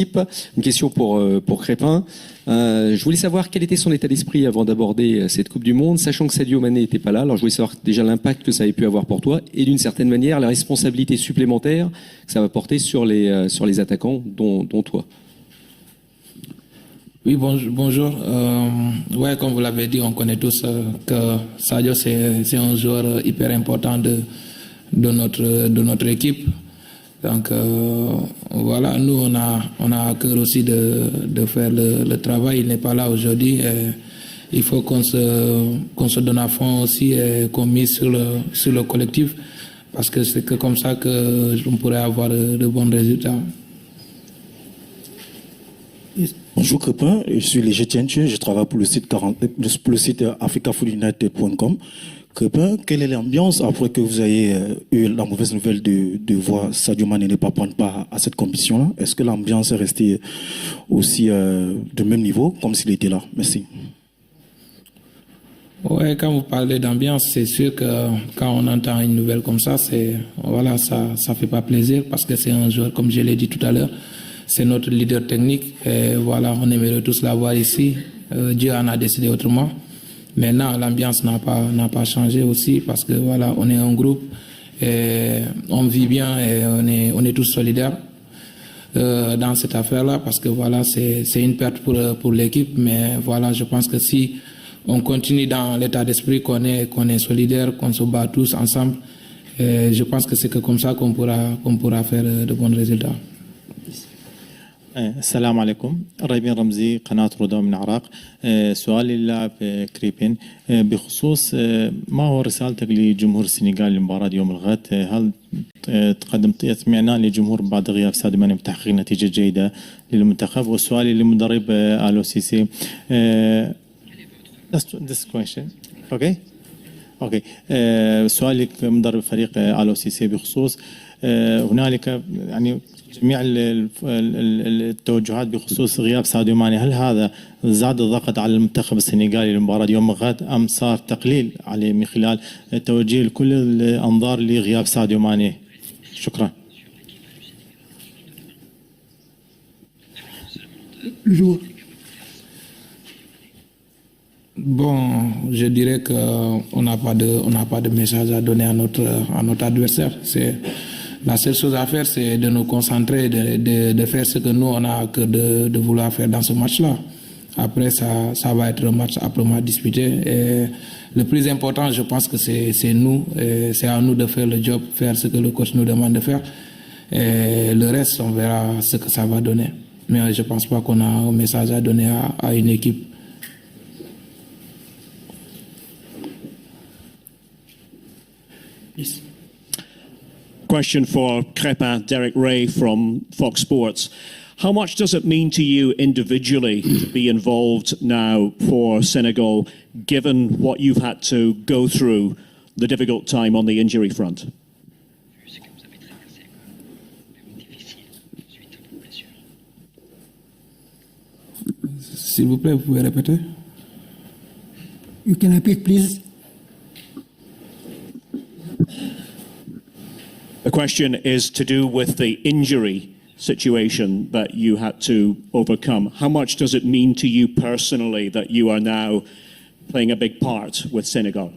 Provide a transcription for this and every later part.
Une question pour Crépin. Je voulais savoir quel était son état d'esprit avant d'aborder cette Coupe du Monde, sachant que Sadio Mané n'était pas là. Alors je voulais savoir déjà l'impact que ça avait pu avoir pour toi et d'une certaine manière la responsabilité supplémentaire que ça va porter sur les attaquants, dont toi. Oui, bonjour. Ouais, comme vous l'avez dit, on connaît tous que Sadio c'est un joueur hyper important de notre équipe. Donc voilà, nous on a à cœur aussi de faire le travail. Il n'est pas là aujourd'hui. Il faut qu'on se donne à fond aussi et qu'on mise sur le collectif, parce que c'est que comme ça que on pourrait avoir de bons résultats. Bonjour Crépin, je suis Léger Tienche, je travaille pour le site africafootunited.com. Crépin, quelle est l'ambiance après que vous ayez eu la mauvaise nouvelle de voir Sadio Mané ne pas prendre part à cette compétition-là? Est-ce que l'ambiance est restée aussi de même niveau comme s'il était là? Merci. Ouais, quand vous parlez d'ambiance, c'est sûr que quand on entend une nouvelle comme ça, ça fait pas plaisir, parce que c'est un joueur, comme je l'ai dit tout à l'heure, c'est notre leader technique. Et voilà, on aimerait tous l'avoir ici. Dieu en a décidé autrement. Maintenant, l'ambiance n'a pas changé aussi, parce que voilà, on est un groupe, et on vit bien et on est tous solidaires dans cette affaire-là, parce que voilà, c'est une perte pour l'équipe. Mais voilà, je pense que si on continue dans l'état d'esprit qu'on est solidaire, qu'on se bat tous ensemble, et je pense que c'est que comme ça qu'on pourra faire de bons résultats. السلام عليكم. ريبين رمزي قناة رودو من العراق. سؤالي للاعب كريبين بخصوص ما هو رسالتك لجمهور السنغال لمباراة يوم الغد؟ هل تقدم اطمئنان للجمهور بعد غياب ساديو ماني بتحقيق نتيجة جيدة للمنتخب؟ وسؤالي للمدرب آلو سيسي. This question. Okay. Okay. سؤالي لمدرب فريق آلو سيسي بخصوص هنالك يعني جميع التوجهات بخصوص غياب ساديو ماني، هل هذا زاد الضغط على المنتخب السنغالي لمباراة يوم الغد أم صار تقليل عليه من خلال توجيه كل الأنظار لغياب ساديو ماني؟ شكرا. Bon, je dirais qu'on n'a pas de message à donner à notre adversaire. La seule chose à faire, c'est de nous concentrer, de faire ce que nous, on a que de vouloir faire dans ce match-là. Après, ça va être un match âprement disputé. Et le plus important, je pense que c'est nous. C'est à nous de faire le job, faire ce que le coach nous demande de faire. Et le reste, on verra ce que ça va donner. Mais je ne pense pas qu'on a un message à donner à une équipe. Yes. Question for Crépin, Derek Ray from Fox Sports. How much does it mean to you individually to be involved now for Senegal, given what you've had to go through, the difficult time on the injury front? S'il vous plaît, vous pouvez répéter? You can repeat, please. The question is to do with the injury situation that you had to overcome. How much does it mean to you personally that you are now playing a big part with Senegal?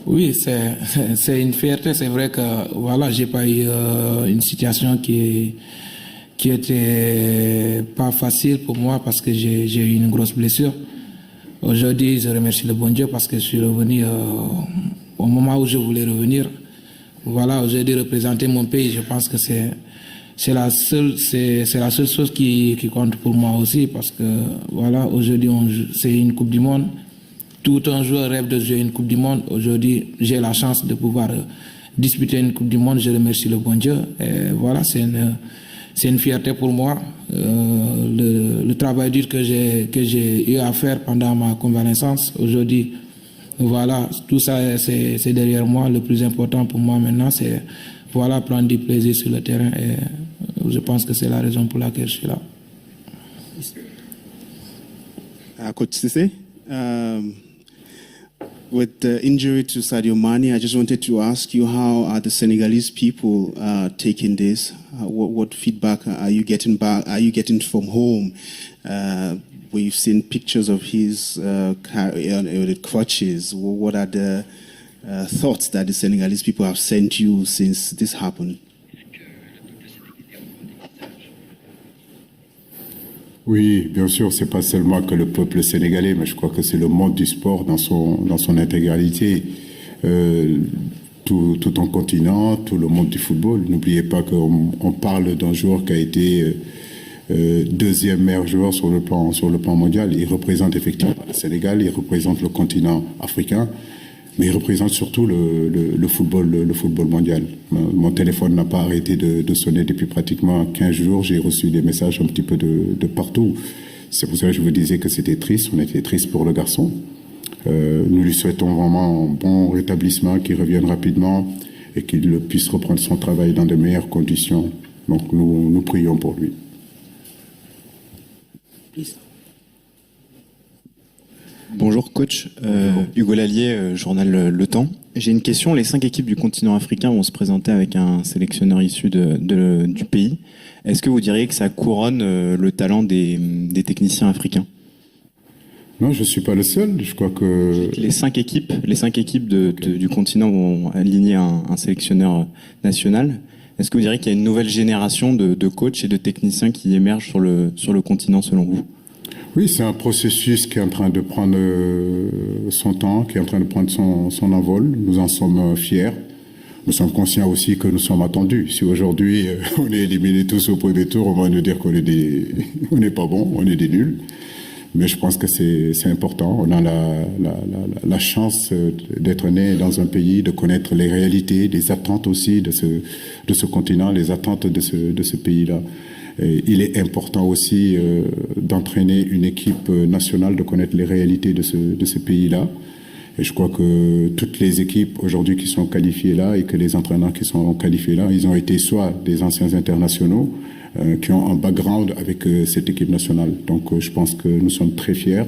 Oui, c'est une fierté. C'est vrai que voilà, j'ai pas eu une situation qui était pas facile pour moi, parce que j'ai eu une grosse blessure. Aujourd'hui, je remercie le bon Dieu parce que je suis revenu au moment où je voulais revenir. Voilà, aujourd'hui, représenter mon pays, je pense que c'est la seule chose qui compte pour moi aussi, parce que voilà, aujourd'hui, c'est une Coupe du Monde. Tout un joueur rêve de jouer une Coupe du Monde. Aujourd'hui, j'ai la chance de pouvoir disputer une Coupe du Monde. Je remercie le bon Dieu. Et voilà, c'est une fierté pour moi. Le travail dur que j'ai eu à faire pendant ma convalescence, aujourd'hui, voilà, tout ça c'est derrière moi. Le plus important pour moi maintenant, c'est voilà, prendre du plaisir sur le terrain, et je pense que c'est la raison pour laquelle je suis là. Coach Cissé, with the injury to Sadio Mane, I just wanted to ask you, how are the Senegalese people taking this? What feedback are you getting back? Are you getting from home? We've seen pictures of his crutches. What are the thoughts that the Senegalese people have sent you since this happened? Oui, bien sûr, c'est pas seulement que le peuple sénégalais, mais je crois que c'est le monde du sport dans son intégralité, tout un continent, tout le monde du football. N'oubliez pas qu'on parle d'un joueur qui a été deuxième meilleur joueur sur le plan mondial. Il représente effectivement le Sénégal, il représente le continent africain, mais il représente surtout le football mondial. Mon téléphone n'a pas arrêté de sonner depuis pratiquement 15 jours. J'ai reçu des messages un petit peu de partout. C'est pour ça que je vous disais que c'était triste. On était triste pour le garçon. Nous lui souhaitons vraiment un bon rétablissement, qu'il revienne rapidement et qu'il puisse reprendre son travail dans de meilleures conditions. Donc nous prions pour lui. Bonjour coach, Hugo Lallier, journal Le Temps. J'ai une question, les 5 équipes du continent africain vont se présenter avec un sélectionneur issu du pays. Est-ce que vous diriez que ça couronne le talent des techniciens africains? Non, je ne suis pas le seul, je crois que... Les 5 équipes du continent vont aligner un sélectionneur national. Est-ce que vous diriez qu'il y a une nouvelle génération de coachs et de techniciens qui émergent sur le continent selon vous? Oui, c'est un processus qui est en train de prendre son temps, qui est en train de prendre son envol. Nous en sommes fiers. Nous sommes conscients aussi que nous sommes attendus. Si aujourd'hui on est éliminés tous au premier tour, on va nous dire qu'on n'est pas bon, on est des nuls. Mais je pense que c'est important. On a la chance d'être né dans un pays, de connaître les réalités, les attentes aussi de ce continent, les attentes de ce pays-là. Et il est important aussi d'entraîner une équipe nationale, de connaître les réalités de ce pays-là. Et je crois que toutes les équipes aujourd'hui qui sont qualifiées là et que les entraîneurs qui sont qualifiés là, ils ont été soit des anciens internationaux qui ont un background avec cette équipe nationale. Donc je pense que nous sommes très fiers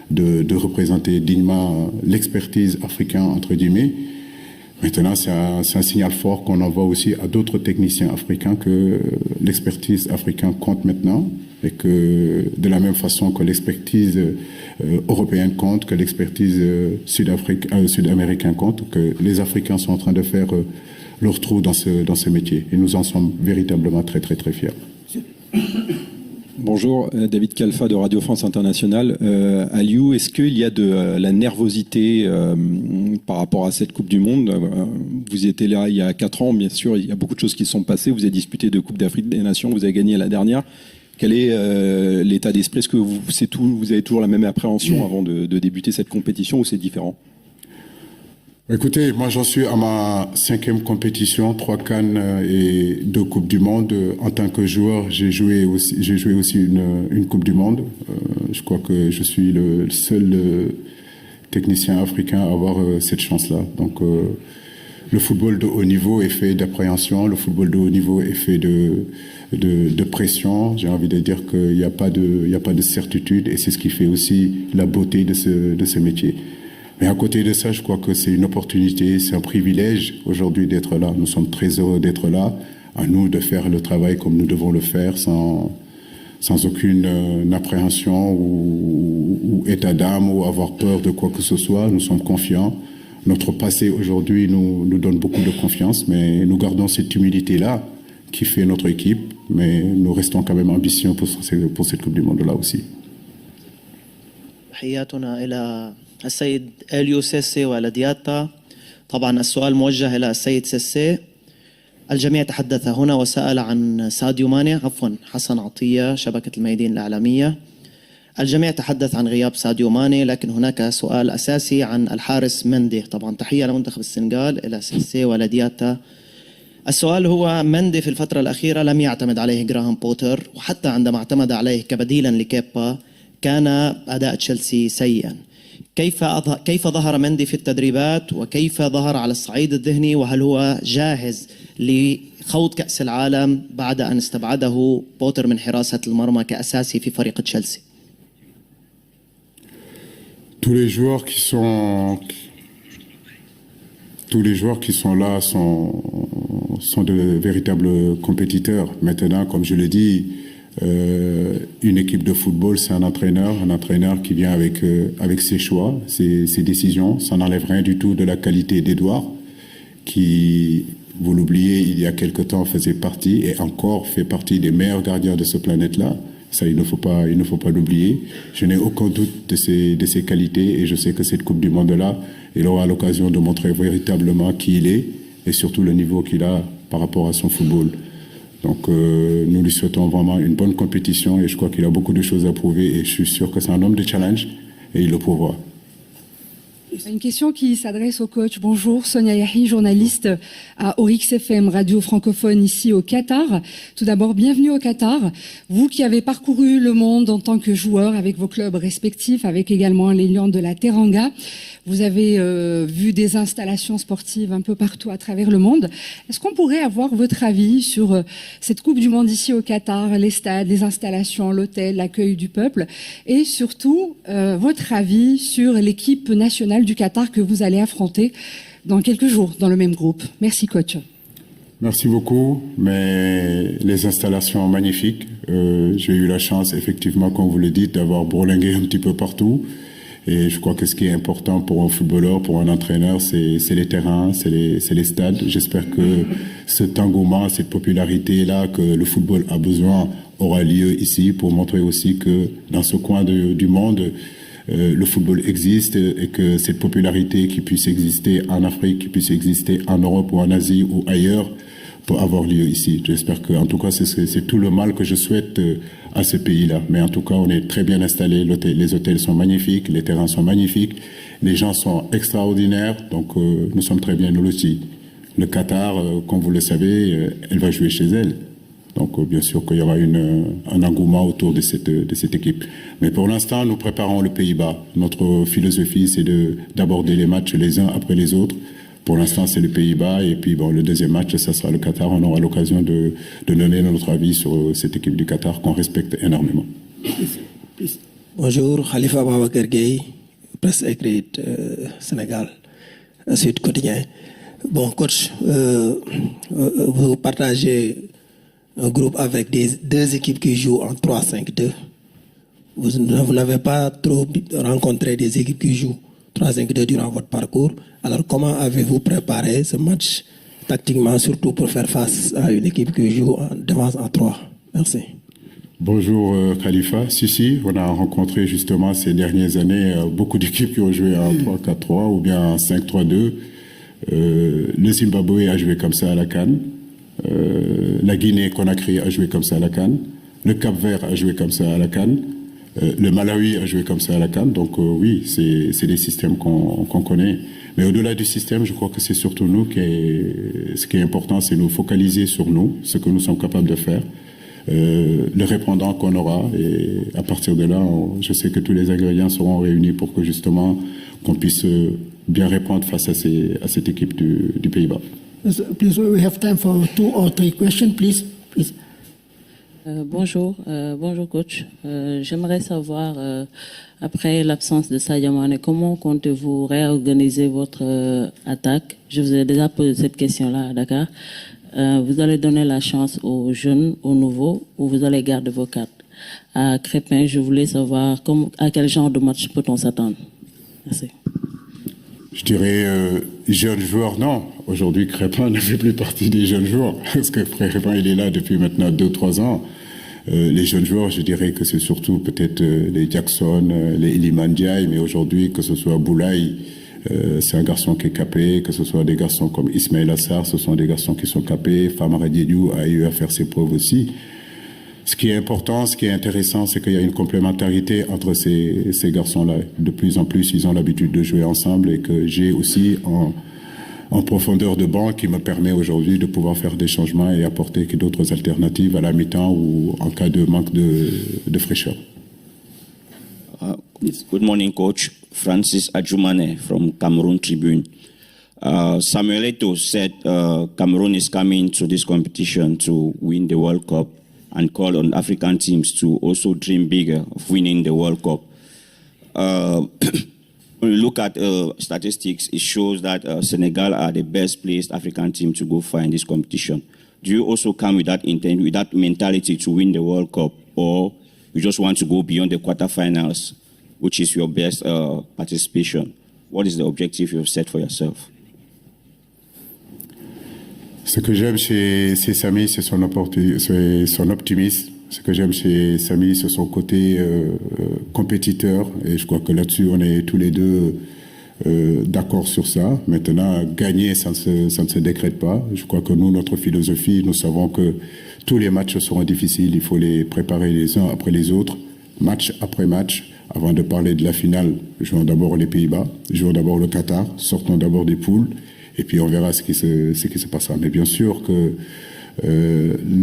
de représenter dignement l'expertise africaine, entre guillemets. Maintenant, c'est un signal fort qu'on envoie aussi à d'autres techniciens africains que l'expertise africaine compte maintenant et que de la même façon que l'expertise européenne compte, que l'expertise sud-américaine compte, que les Africains sont en train de faire leur trou dans ce métier. Et nous en sommes véritablement très, très, très fiers. Bonjour, David Kalfa de Radio France Internationale. Aliou, est-ce qu'il y a de la nervosité par rapport à cette Coupe du Monde? Vous étiez là il y a 4 ans, bien sûr, il y a beaucoup de choses qui sont passées. Vous avez disputé de Coupe d'Afrique des Nations, vous avez gagné la dernière. Quel est l'état d'esprit? Est-ce que vous avez toujours la même appréhension avant de débuter cette compétition ou c'est différent? Écoutez, moi j'en suis à ma 5e compétition, 3 CAN et 2 Coupes du Monde. En tant que joueur, j'ai joué aussi une Coupe du Monde. Je crois que je suis le seul technicien africain à avoir cette chance-là. Donc le football de haut niveau est fait d'appréhension, le football de haut niveau est fait de pression. J'ai envie de dire qu'il n'y a pas de certitude et c'est ce qui fait aussi la beauté de ce métier. Mais à côté de ça, je crois que c'est une opportunité, c'est un privilège aujourd'hui d'être là. Nous sommes très heureux d'être là. À nous de faire le travail comme nous devons le faire, sans aucune appréhension ou état d'âme ou avoir peur de quoi que ce soit. Nous sommes confiants. Notre passé aujourd'hui nous donne beaucoup de confiance, mais nous gardons cette humilité-là qui fait notre équipe. Mais nous restons quand même ambitieux pour cette Coupe du Monde-là aussi. السيد إليو سيسي وإلى دياتا. طبعا السؤال موجه إلى السيد سيسي. الجميع تحدث هنا وسأل عن ساديو ماني، حسن عطية شبكة الميادين الإعلامية. الجميع تحدث عن غياب ساديو ماني، لكن هناك سؤال أساسي عن الحارس مندي. طبعا تحية لمنتخب السنغال إلى سيسي وإلى دياتا. السؤال هو مندي في الفترة الأخيرة لم يعتمد عليه جراهام بوتر، وحتى عندما اعتمد عليه كبديلا لكيبا كان أداء تشيلسي سيئا. كيف ظهر مندي في التدريبات وكيف ظهر على الصعيد الذهني، وهل هو جاهز لخوض كأس العالم بعد أن استبعده بوتر من حراسة المرمى كأساسي في فريق تشيلسي؟ Tous les joueurs qui sont tous les joueurs qui sont là sont de véritables compétiteurs. Maintenant, comme je l'ai dit, une équipe de football, c'est un entraîneur qui vient avec ses choix, ses décisions. Ça n'enlève rien du tout de la qualité d'Edouard, qui, vous l'oubliez, il y a quelque temps faisait partie et encore fait partie des meilleurs gardiens de ce planète-là. Ça, il ne faut pas l'oublier. Je n'ai aucun doute de ses qualités et je sais que cette Coupe du Monde-là, il aura l'occasion de montrer véritablement qui il est et surtout le niveau qu'il a par rapport à son football. Donc, nous lui souhaitons vraiment une bonne compétition et je crois qu'il a beaucoup de choses à prouver et je suis sûr que c'est un homme de challenge et il le prouvera. Une question qui s'adresse au coach. Bonjour, Sonia Yahi, journaliste à Orix FM, radio francophone ici au Qatar. Tout d'abord, bienvenue au Qatar. Vous qui avez parcouru le monde en tant que joueur avec vos clubs respectifs, avec également les Lions de la Teranga. Vous avez vu des installations sportives un peu partout à travers le monde. Est-ce qu'on pourrait avoir votre avis sur cette Coupe du Monde ici au Qatar, les stades, les installations, l'hôtel, l'accueil du peuple et surtout votre avis sur l'équipe nationale du Qatar que vous allez affronter dans quelques jours dans le même groupe. Merci coach. Merci beaucoup, mais les installations magnifiques. J'ai eu la chance, effectivement, comme vous le dites, d'avoir bourlingué un petit peu partout. Et je crois que ce qui est important pour un footballeur, pour un entraîneur, c'est les terrains, c'est les stades. J'espère que cet engouement, cette popularité-là que le football a besoin aura lieu ici pour montrer aussi que dans ce coin du monde, le football existe et que cette popularité qui puisse exister en Afrique, qui puisse exister en Europe ou en Asie ou ailleurs, peut avoir lieu ici. J'espère que, en tout cas, c'est tout le mal que je souhaite à ce pays-là. Mais en tout cas, on est très bien installés. Les hôtels sont magnifiques, les terrains sont magnifiques, les gens sont extraordinaires. Donc, nous sommes très bien nous aussi. Le Qatar, comme vous le savez, elle va jouer chez elle. Donc, bien sûr qu'il y aura un engouement autour de cette équipe. Mais pour l'instant, nous préparons le Pays-Bas. Notre philosophie, c'est d'aborder les matchs les uns après les autres. Pour l'instant, c'est le Pays-Bas. Et puis, bon, le deuxième match, ça sera le Qatar. On aura l'occasion de donner notre avis sur cette équipe du Qatar qu'on respecte énormément. Bonjour, Khalifa Babacar Gueye, presse écrite Sénégal, Sud Quotidien. Bon, coach, vous partagez un groupe avec deux équipes qui jouent en 3-5-2. Vous n'avez pas trop rencontré des équipes qui jouent 3-5-2 durant votre parcours. Alors, comment avez-vous préparé ce match tactiquement, surtout pour faire face à une équipe qui joue en défense en 3? Merci. Bonjour Khalifa. Si, on a rencontré justement ces dernières années beaucoup d'équipes qui ont joué en 3-4-3 ou bien en 5-3-2. Le Zimbabwe a joué comme ça à la CAN. La Guinée-Conakry a joué comme ça à la CAN. Le Cap-Vert a joué comme ça à la CAN. Le Malawi a joué comme ça à la CAN. Donc oui, c'est des systèmes qu'on connaît. Mais au-delà du système, je crois que c'est surtout nous ce qui est important, c'est nous focaliser sur nous, ce que nous sommes capables de faire, le répondant qu'on aura. Et à partir de là, je sais que tous les ingrédients seront réunis pour que justement qu'on puisse bien répondre face à cette équipe du Pays-Bas. Please, we have time for 2 or 3 questions, please. Bonjour coach. J'aimerais savoir, après l'absence de Sadio Mané, comment comptez-vous réorganiser votre attaque? Je vous ai déjà posé cette question-là à Dakar. Vous allez donner la chance aux jeunes, aux nouveaux, ou vous allez garder vos cartes? À Crépin, je voulais savoir à quel genre de match peut-on s'attendre? Merci. Je dirais jeunes joueurs, non. Aujourd'hui, Crépin ne fait plus partie des jeunes joueurs, parce que Crépin, il est là depuis maintenant 2-3 ans. Les jeunes joueurs, je dirais que c'est surtout peut-être les Jackson, les Iliman Ndiaye, mais aujourd'hui, que ce soit Boulaye, c'est un garçon qui est capé, que ce soit des garçons comme Ismaël Assar, ce sont des garçons qui sont capés. Famara Diédiou a eu à faire ses preuves aussi. Ce qui est important, ce qui est intéressant, c'est qu'il y a une complémentarité entre ces garçons-là. De plus en plus, ils ont l'habitude de jouer ensemble et que j'ai aussi en profondeur de banc qui me permet aujourd'hui de pouvoir faire des changements et apporter d'autres alternatives à la mi-temps ou en cas de manque de fraîcheur. Good morning, Coach. Francis Adjumane from Cameroon Tribune. Samuel Eto'o said Cameroon is coming to this competition to win the World Cup and call on African teams to also dream bigger of winning the World Cup. when you look at statistics, it shows that Senegal are the best placed African team to go far in this competition. Do you also come with that intent, with that mentality to win the World Cup, or you just want to go beyond the quarterfinals, which is your best participation? What is the objective you've set for yourself? Ce que j'aime chez Samy, c'est son optimisme. Ce que j'aime chez Samy, c'est son côté compétiteur. Et je crois que là-dessus, on est tous les deux d'accord sur ça. Maintenant, gagner, ça ne se décrète pas. Je crois que nous, notre philosophie, nous savons que tous les matchs seront difficiles. Il faut les préparer les uns après les autres, match après match. Avant de parler de la finale, jouons d'abord les Pays-Bas, jouons d'abord le Qatar, sortons d'abord des poules. Et puis on verra ce qui se passera. Mais bien sûr que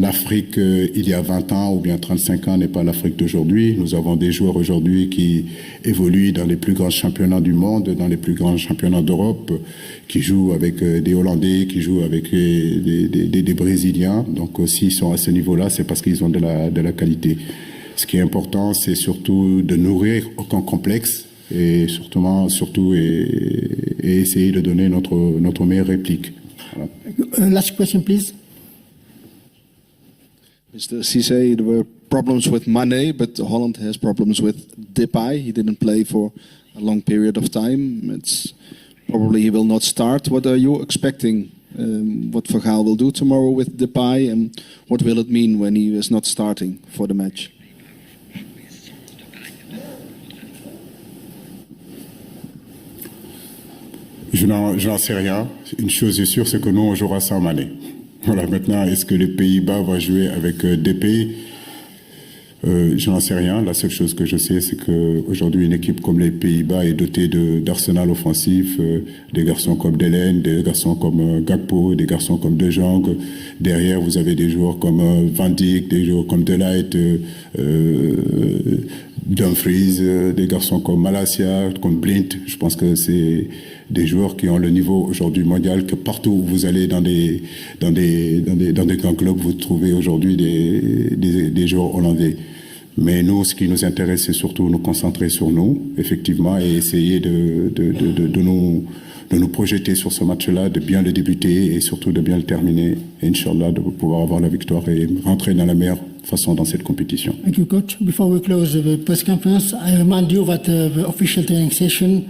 l'Afrique, il y a 20 ans ou bien 35 ans, n'est pas l'Afrique d'aujourd'hui. Nous avons des joueurs aujourd'hui qui évoluent dans les plus grands championnats du monde, dans les plus grands championnats d'Europe, qui jouent avec des Hollandais, qui jouent avec des Brésiliens. Donc s'ils sont à ce niveau-là, c'est parce qu'ils ont de la qualité. Ce qui est important, c'est surtout de nourrir aucun complexe. Et surtout essayer de donner notre meilleure réplique. Voilà. Last question, please. Mr. Cisse, there were problems with Mane, but Holland has problems with Depay. He didn't play for a long period of time. It's probably he will not start. What are you expecting? What Van Gaal will do tomorrow with Depay, and what will it mean when he is not starting for the match? Je n'en sais rien. Une chose est sûre, c'est que nous, on jouera sans Mané. Voilà, maintenant, est-ce que les Pays-Bas vont jouer avec DP? Je n'en sais rien. La seule chose que je sais, c'est qu'aujourd'hui, une équipe comme les Pays-Bas est dotée d'arsenal offensif, des garçons comme Delen, des garçons comme Gakpo, des garçons comme De Jong. Derrière, vous avez des joueurs comme Van Dijk, des joueurs comme Delight, Dumfries, des garçons comme Malacia, comme Blint. Je pense que c'est des joueurs qui ont le niveau aujourd'hui mondial, que partout où vous allez dans des grands clubs, vous trouvez aujourd'hui des joueurs hollandais. Mais nous, ce qui nous intéresse, c'est surtout nous concentrer sur nous, effectivement, et essayer de nous projeter sur ce match-là, de bien le débuter et surtout de bien le terminer. Et Inch'Allah, de pouvoir avoir la victoire et rentrer dans la meilleure façon dans cette compétition. Thank you, Coach. Before we close the press conference, I remind you that the official training session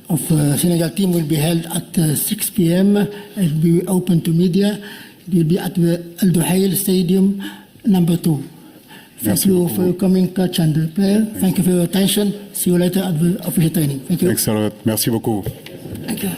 of the Senegal team will be held at 6 p.m. It will be open to media. It will be at the Al Duhail Stadium, number 2. Thank you for coming, coach and player. Thank you for your attention. See you later at the official training. Thank you. Excellent. Merci beaucoup. Thank you.